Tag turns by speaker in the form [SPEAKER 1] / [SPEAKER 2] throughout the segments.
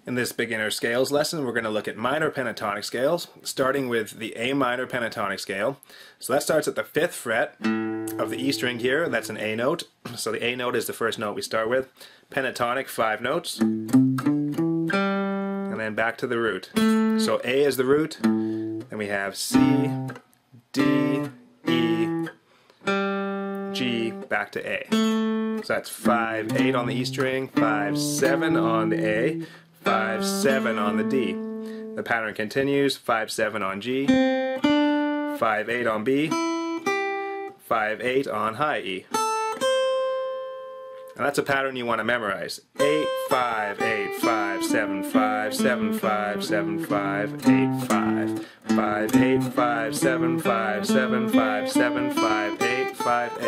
[SPEAKER 1] In this beginner scales lesson, we're going to look at minor pentatonic scales, starting with the A minor pentatonic scale. So that starts at the 5th fret of the E string here. That's an A note. So the A note is the first note we start with. Pentatonic, 5 notes. And then back to the root. So A is the root. Then we have C, D, E, G, back to A. So that's 5, 8 on the E string, 5, 7 on the A, 5, 7 on the D. The pattern continues, 5, 7 on G, 5, 8 on B, 5, 8 on high E. And that's a pattern you want to memorize. 8, 5, 8, 5, 7, 5, 7, 5, 7, 5, 8, 5. 5, 8, 5, 7, 5, 7, 5, 7, 5, 8, 5, 8.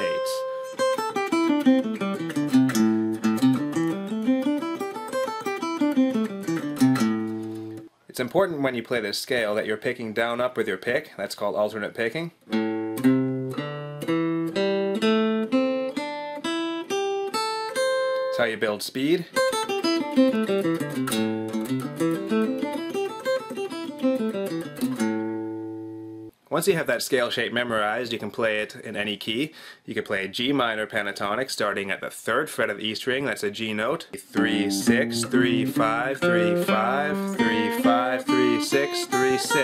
[SPEAKER 1] It's important when you play this scale that you're picking down up with your pick. That's called alternate picking. That's how you build speed. Once you have that scale shape memorized, you can play it in any key. You can play a G minor pentatonic starting at the 3rd fret of the E string. That's a G note. 3, 6, 3, 5, 3, 5, 3, 5, 3, 6, 3, 6.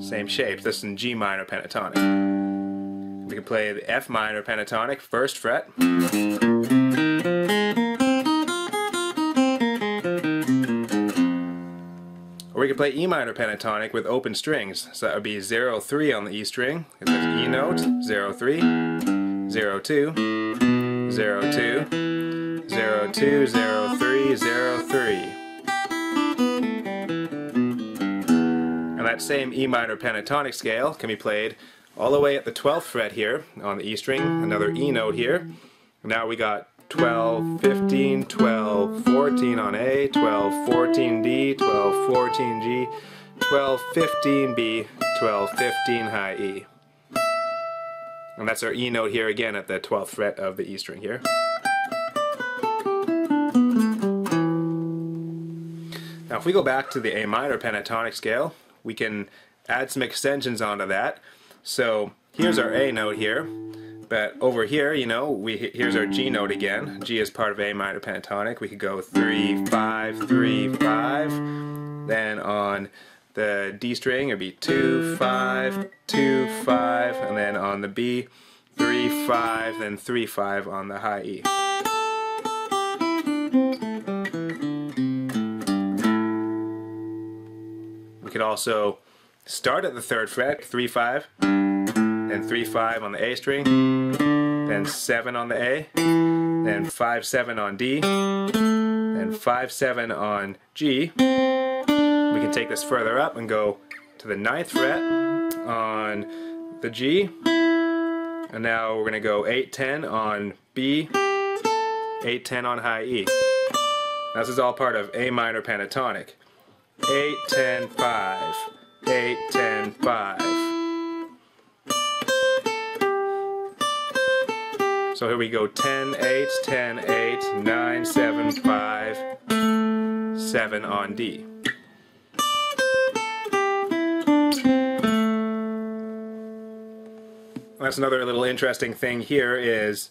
[SPEAKER 1] Same shape. This is in G minor pentatonic. We can play the F minor pentatonic, 1st fret. Or we could play E minor pentatonic with open strings. So that would be 0, 3 on the E string. That's E note, 0, 3, 0, 2, 0, 2, 0, 2, 0, 3, 0, 3. And that same E minor pentatonic scale can be played all the way at the 12th fret here on the E string, another E note here. Now we got 12, 15, 12, 14 on A, 12, 14 D, 12, 14 G, 12, 15 B, 12, 15 high E. And that's our E note here again at the 12th fret of the E string here. Now if we go back to the A minor pentatonic scale, we can add some extensions onto that. So here's our A note here. But over here, you know, here's our G note again. G is part of A minor pentatonic. We could go 3, 5, 3, 5. Then on the D string, it'd be 2, 5, 2, 5. And then on the B, 3, 5, then 3, 5 on the high E. We could also start at the 3rd fret, 3, 5. Then 3, 5 on the A string, then 7 on the A, then 5, 7 on D, then 5, 7 on G. We can take this further up and go to the 9th fret on the G, and now we're going to go 8, 10 on B, 8, 10 on high E. This is all part of A minor pentatonic. 8, 10, 5, 8, 10, 5. So here we go 10, 8, 10, 8, 9, 7, 5, 7 on D. That's another little interesting thing here is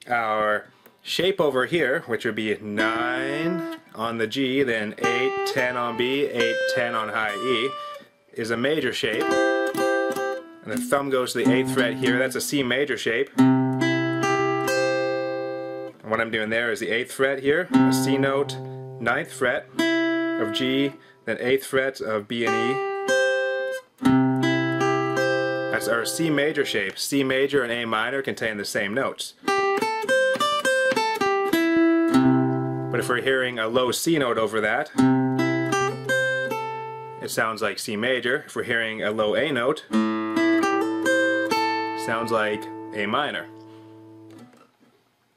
[SPEAKER 1] our shape over here, which would be 9 on the G, then 8, 10 on B, 8, 10 on high E, is a major shape. And the thumb goes to the 8th fret here, that's a C major shape. What I'm doing there is the 8th fret here, a C note, 9th fret of G, then 8th fret of B and E. That's our C major shape. C major and A minor contain the same notes. But if we're hearing a low C note over that, it sounds like C major. If we're hearing a low A note, it sounds like A minor.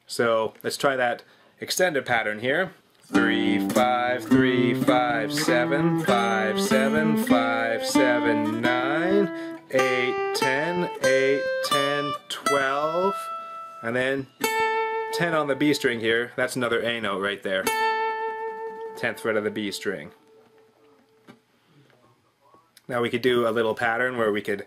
[SPEAKER 1] So let's try that extended pattern here. 3, 5, 3, 5, 7, 5, 7, 5, 7, 9, 8, 10, 8, 10, 12, and then 10 on the B string here, that's another A note right there. 10th fret of the B string. Now we could do a little pattern where we could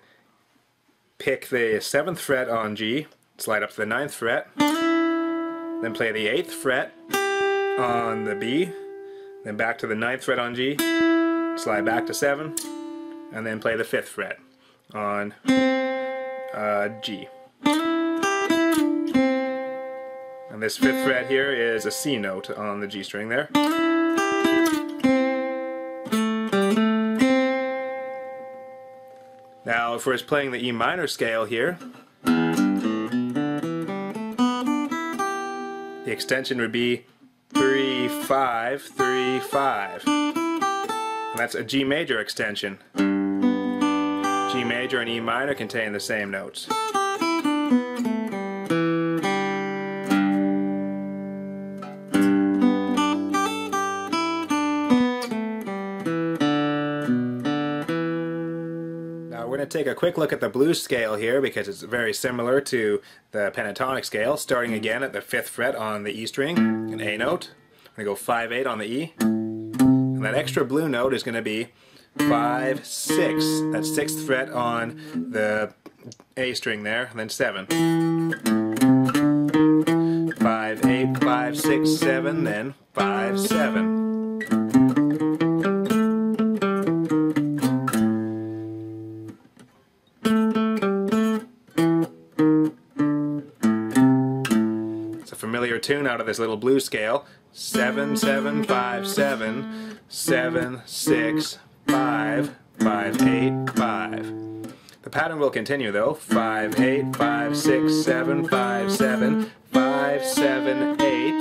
[SPEAKER 1] pick the 7th fret on G, slide up to the 9th fret, then play the 8th fret on the B, then back to the 9th fret on G, slide back to 7, and then play the 5th fret on G. And this 5th fret here is a C note on the G string there. Now if we're just playing the E minor scale here, the extension would be 3, 5, 3, 5. And that's a G major extension. G major and E minor contain the same notes. We're going to take a quick look at the blues scale here because it's very similar to the pentatonic scale, starting again at the 5th fret on the E string, an A note. I'm going to go 5-8 on the E. And that extra blue note is going to be 5, 6. That's 6th fret on the A string there, and then 7. 5, 8, 5, 6, 7, then 5, 7. Familiar tune out of this little blues scale. 7, 7, 5, 7, 7, 6, 5, 5, 8, 5. The pattern will continue though. 5, 8, 5, 6, 7, 5, 7, 5, 7, 8.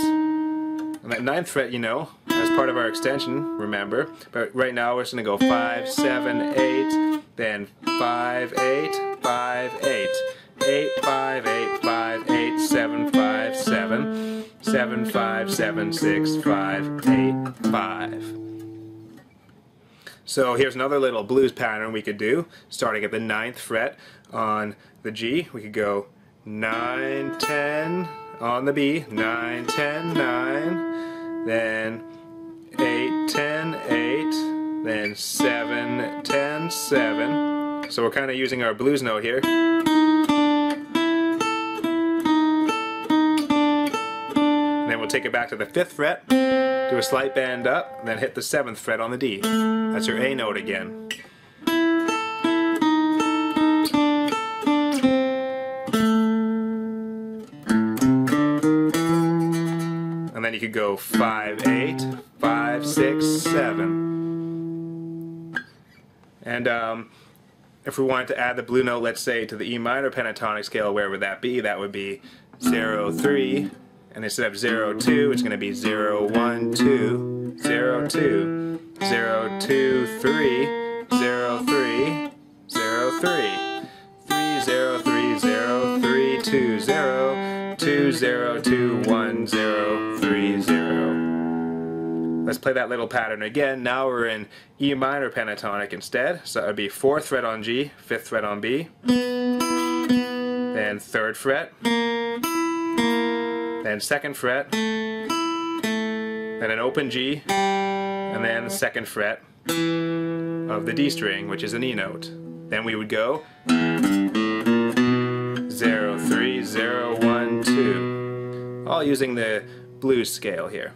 [SPEAKER 1] And that 9th fret, you know, as part of our extension, remember. But right now we're just going to go 5, 7, 8, then 5, 8, 5, 8. 8, 5, 8, 5, 8, 7, 5, 7, 7, 5, 7, 6, 5, 8, 5. So here's another little blues pattern we could do, starting at the 9th fret on the G. We could go 9, 10 on the B, 9, 10, 9, then 8, 10, 8, then 7, 10, 7. So we're kind of using our blues note here. We'll take it back to the 5th fret, do a slight bend up, and then hit the 7th fret on the D. That's your A note again. And then you could go 5, 8, 5, 6, 7. And if we wanted to add the blue note, let's say, to the E minor pentatonic scale, where would that be? That would be 0, 3. And instead of 0, 2, it's going to be 0, 1, 2, 0, 2, 0, 2, 3, 0, 3, 0, 3, 3, 0, 3, 0, 3, 2, 0, 2, 0, 2, 1, 0, 3, 0. Let's play that little pattern again. Now we're in E minor pentatonic instead. So that would be 4th fret on G, 5th fret on B, then 3rd fret, then 2nd fret, then an open G, and then the 2nd fret of the D string, which is an E note. Then we would go 0, 3, 0, 1, 2, all using the blues scale here.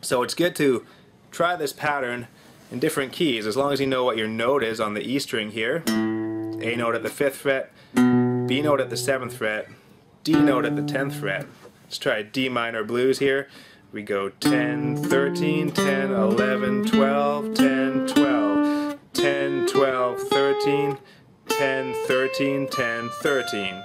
[SPEAKER 1] So it's good to try this pattern in different keys, as long as you know what your note is on the E string here. A note at the 5th fret, B note at the 7th fret, D note at the 10th fret. Let's try D minor blues here. We go 10, 13, 10, 11, 12, 10, 12, 10, 12, 13, 10, 13, 10, 13.